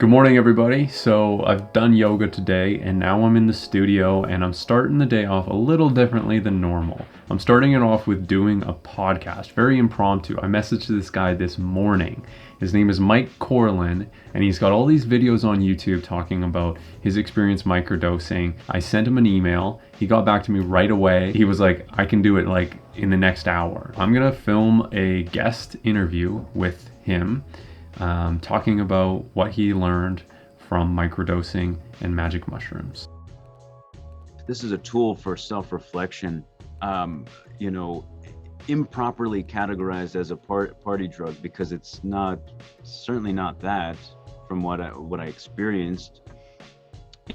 Good morning, everybody. So I've done yoga today and now I'm in the studio and I'm starting the day off a little differently than normal. I'm starting it off with doing a podcast, very impromptu. I messaged this guy this morning. His name is Mike Corlin and he's got all these videos on YouTube talking about his experience microdosing. I sent him an email. He got back to me right away. He was like, I can do it like in the next hour. I'm gonna film a guest interview with him. Talking about what he learned from microdosing and magic mushrooms. This is a tool for self-reflection, improperly categorized as a party drug because it's certainly not that from what I experienced.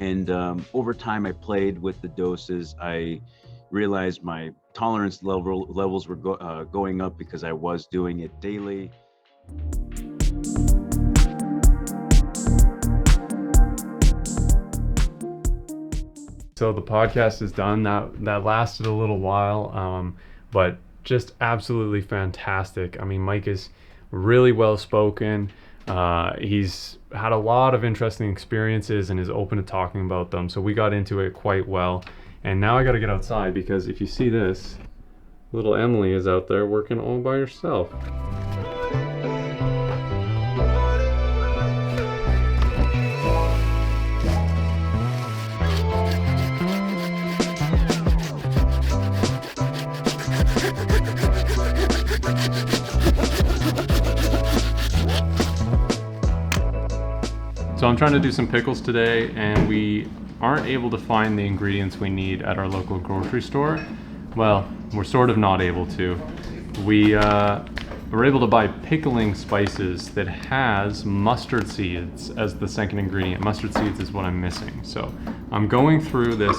And over time I played with the doses. I realized my tolerance levels were going up because I was doing it daily. So the podcast is done. That lasted a little while, but just absolutely fantastic. I mean, Mike is really well spoken. He's had a lot of interesting experiences and is open to talking about them. So we got into it quite well. And now I got to get outside because if you see this, little Emily is out there working all by herself. So I'm trying to do some pickles today and we aren't able to find the ingredients we need at our local grocery store. Well, we're sort of not able to. We were able to buy pickling spices that has mustard seeds as the second ingredient. Mustard seeds is what I'm missing. So I'm going through this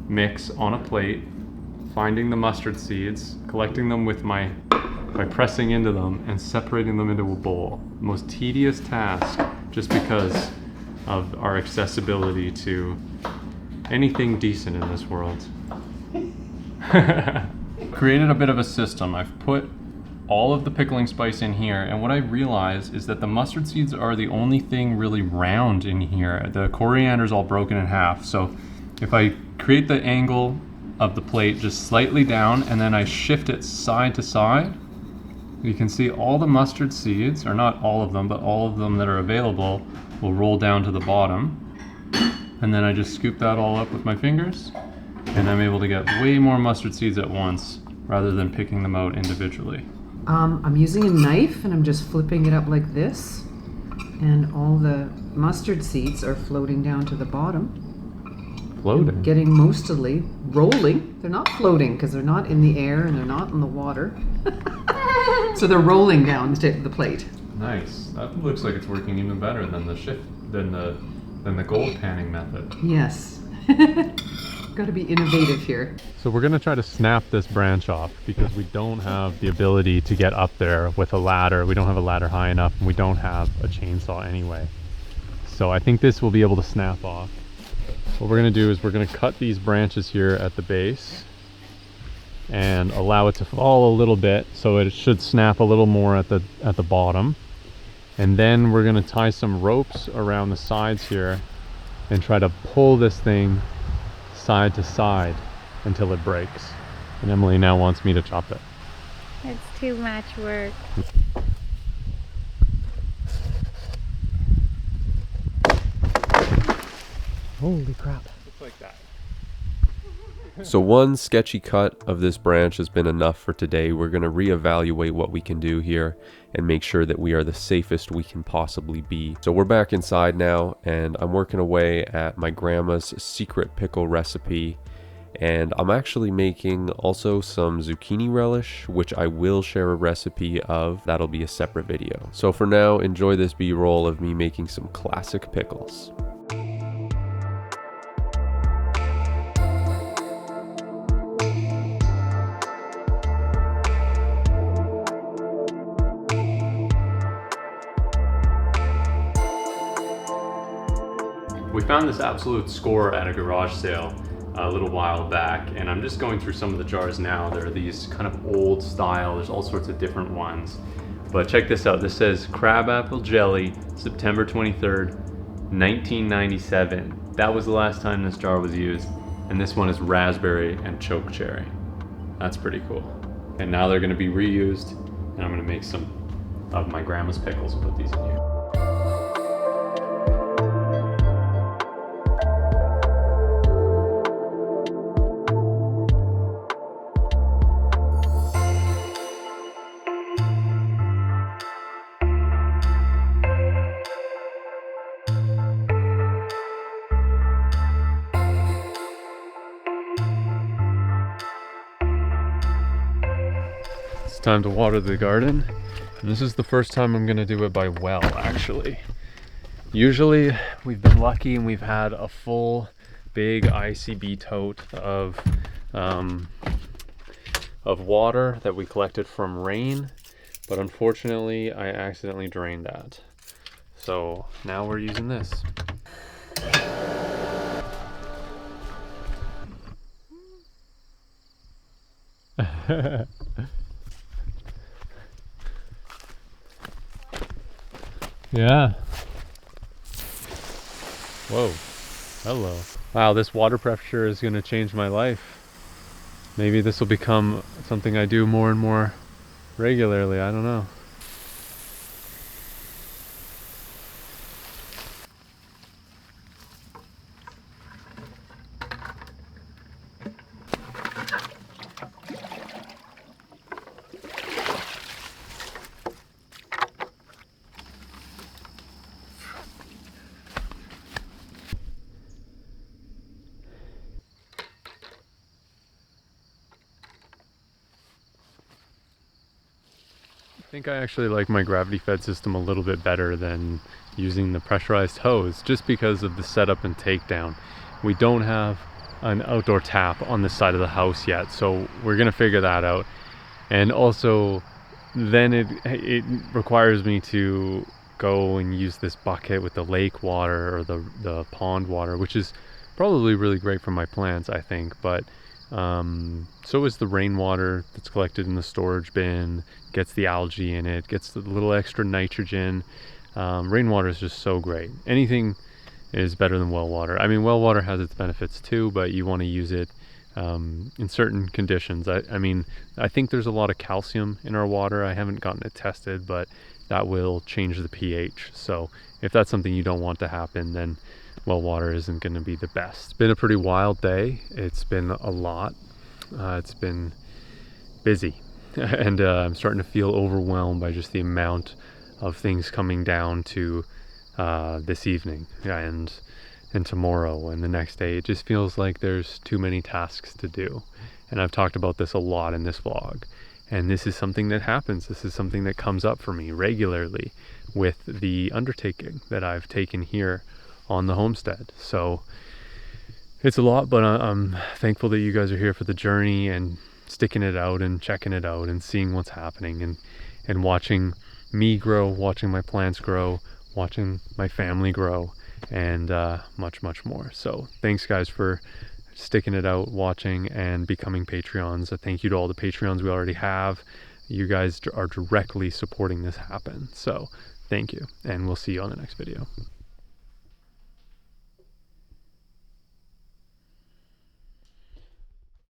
mix on a plate, finding the mustard seeds, collecting them by pressing into them and separating them into a bowl. The most tedious task just because of our accessibility to anything decent in this world. Created a bit of a system. I've put all of the pickling spice in here, and what I realize is that the mustard seeds are the only thing really round in here. The coriander is all broken in half. So if I create the angle of the plate just slightly down and then I shift it side to side, you can see all the mustard seeds, or not all of them, but all of them that are available will roll down to the bottom. And then I just scoop that all up with my fingers, and I'm able to get way more mustard seeds at once rather than picking them out individually. I'm using a knife and I'm just flipping it up like this, and all the mustard seeds are floating down to the bottom. Floating? Getting mostly rolling. They're not floating because they're not in the air and they're not in the water. So they're rolling down the plate. Nice. That looks like it's working even better than the gold panning method. Yes. Got to be innovative here. So we're gonna try to snap this branch off because we don't have the ability to get up there with a ladder. We don't have a ladder high enough and we don't have a chainsaw anyway. So I think this will be able to snap off. What we're gonna do is we're gonna cut these branches here at the base and allow it to fall a little bit so it should snap a little more at the bottom. And then we're gonna tie some ropes around the sides here and try to pull this thing side to side until it breaks. And Emily now wants me to chop it. It's too much work. Holy crap. Just like that. So one sketchy cut of this branch has been enough for today. We're going to reevaluate what we can do here and make sure that we are the safest we can possibly be. So we're back inside now and I'm working away at my grandma's secret pickle recipe. And I'm actually making also some zucchini relish, which I will share a recipe of. That'll be a separate video. So for now, enjoy this B-roll of me making some classic pickles. We found this absolute score at a garage sale a little while back, and I'm just going through some of the jars now. There are these kind of old style, there's all sorts of different ones. But check this out, this says crabapple jelly, September 23rd, 1997. That was the last time this jar was used. And this one is raspberry and choke cherry. That's pretty cool. And now they're gonna be reused, and I'm gonna make some of my grandma's pickles and put these in here. It's time to water the garden. And this is the first time I'm gonna do it by well, actually. Usually we've been lucky and we've had a full big ICB tote of water that we collected from rain, but unfortunately I accidentally drained that. So now we're using this. Yeah. Whoa. Hello. Wow, this water pressure is going to change my life. Maybe this will become something I do more and more regularly. I don't know. I think I actually like my gravity fed system a little bit better than using the pressurized hose, just because of the setup and takedown. We don't have an outdoor tap on this side of the house yet, so we're gonna figure that out. And also then it requires me to go and use this bucket with the lake water or the pond water, which is probably really great for my plants, I think, but so is the rainwater that's collected in the storage bin, gets the algae in it, gets the little extra nitrogen. Rainwater is just so great. Anything is better than well water. I mean, well water has its benefits too, but you want to use it in certain conditions. I mean, I think there's a lot of calcium in our water. I haven't gotten it tested, but that will change the pH. So if that's something you don't want to happen, then well water isn't going to be the best. It's been a pretty wild day. It's been a lot. It's been busy. And I'm starting to feel overwhelmed by just the amount of things coming down to this evening and tomorrow and the next day. It just feels like there's too many tasks to do. And I've talked about this a lot in this vlog. And this is something that happens. This is something that comes up for me regularly with the undertaking that I've taken here on the homestead. So it's a lot, but I'm thankful that you guys are here for the journey and sticking it out and checking it out and seeing what's happening and watching me grow, watching my plants grow, watching my family grow, and much more. So thanks guys for sticking it out, watching, and becoming Patreons. Thank you to all the Patreons we already have. You guys are directly supporting this happen. So thank you, and we'll see you on the next video.